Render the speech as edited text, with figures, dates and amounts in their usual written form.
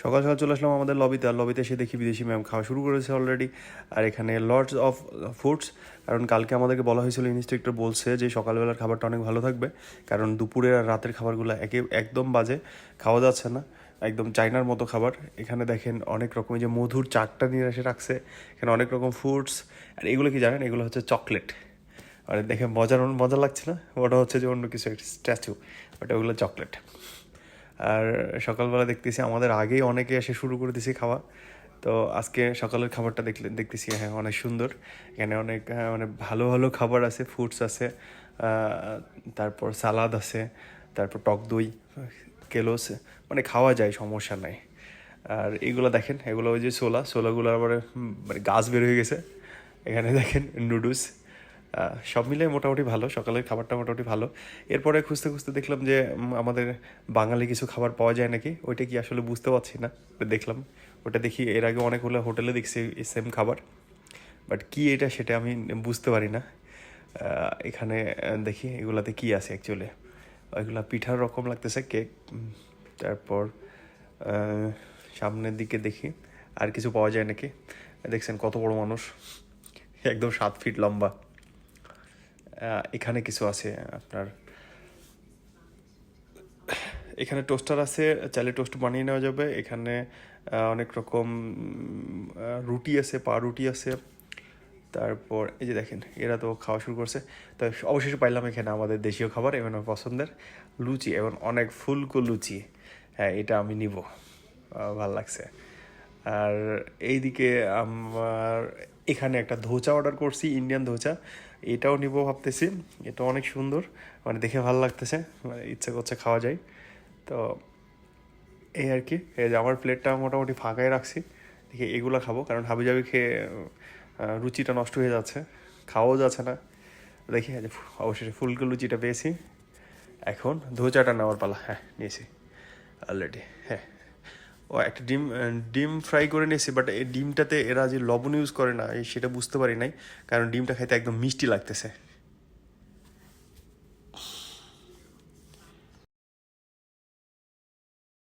সকাল সকাল চলে আসলাম আমাদের লবিতে, আর লবিতে এসে দেখি বিদেশি ম্যাম খাওয়া শুরু করেছে অলরেডি। আর এখানে লটস অফ ফুডস, কারণ কালকে আমাদেরকে বলা হয়েছিল, ইনস্ট্রাক্টর বলছে যে সকালবেলার খাবারটা অনেক ভালো থাকবে, কারণ দুপুরের আর রাতের খাবারগুলো একদম বাজে, খাওয়া যাচ্ছে না, একদম চাইনার মতো খাবার। এখানে দেখেন অনেক রকমের যে মধুর চাটটা নিয়ে এসে রাখছে, এখানে অনেক রকম ফ্রুটস। আর এগুলো কি জানেন, এগুলো হচ্ছে চকলেট। আর দেখে মজা লাগছে না? ওটা হচ্ছে যে অন্য কিছু একটা স্ট্যাচু, ওটা ওগুলো চকলেট। আর সকালবেলা দেখতেছি আমাদের আগেই অনেকে এসে শুরু করে দিয়েছে খাওয়া। তো আজকে সকালের খাবারটা দেখতেছি, হ্যাঁ অনেক সুন্দর। এখানে অনেক মানে ভালো ভালো খাবার আছে, ফ্রুটস আছে, তারপর সালাদ আছে, তারপর টক দই, কেলোস, মানে খাওয়া যায়, সমস্যা নাই। আর এইগুলো দেখেন, এগুলো ওই যে ছোলাগুলো আবার মানে গাছ বের হয়ে গেছে। এখানে দেখেন নুডলস, সব মিলে মোটামুটি ভালো, সকালের খাবারটা মোটামুটি ভালো। এরপরে খুঁজতে খুঁজতে দেখলাম যে আমাদের বাঙালি কিছু খাবার পাওয়া যায় নাকি, ওইটা কি আসলে বুঝতে পারছি না। দেখলাম ওটা, দেখি এর আগে অনেকগুলো হোটেলে দেখছি সেম খাবার, বাট কি এটা সেটা আমি বুঝতে পারি না। এখানে দেখি এগুলাতে কি আছে অ্যাকচুয়ালি। এগুলা পিঠার রকম লাগতেছে, কেক। তারপর সামনের দিকে দেখি আর কিছু পাওয়া যায় নাকি। দেখছেন কত বড় মানুষ, একদম 7 ফিট লম্বা। এখানে কিছু আছে আপনার, এখানে টোস্টার আছে, চাইলে টোস্ট বানিয়ে নেওয়া যাবে। এখানে অনেক রকম রুটি আছে, রুটি আছে। তারপর এই যে দেখেন, এরা তো খাওয়া শুরু করছে। তো অবশেষে পাইলাম এখানে আমাদের দেশীয় খাবার, এবং আমার পছন্দের লুচি, এবং অনেক ফুলকো লুচি। হ্যাঁ, এটা আমি নিব, ভাল লাগছে। আর এইদিকে আমার এখানে একটা ধোচা অর্ডার করছি, ইন্ডিয়ান ধোচা, এটাও নিব ভাবতেছি। এটা অনেক সুন্দর, মানে দেখে ভালো লাগতেছে, মানে ইচ্ছা করছে খাওয়া যায়। তো এই আর কি, এই যে আমার প্লেটটা মোটামুটি ফাঁকাই রাখছি, দেখি এগুলো খাবো, কারণ হাবিজাবি খেয়ে রুচিটা নষ্ট হয়ে যাচ্ছে, খাওয়াও যাচ্ছে না। দেখি এই যে অবশেষে ফুলকো লুচিটা পেয়েছি, এখন ধোচাটা নেওয়ার পালা। হ্যাঁ, নিয়েছি অলরেডি। হ্যাঁ, ও একটা ডিম ফ্রাই করে নিয়েছি, বাট এই ডিমটাতে এরা যে লবণ ইউজ করে না, সেটা বুঝতে পারি নাই, কারণ ডিমটা খাইতে একদম মিষ্টি লাগতেছে।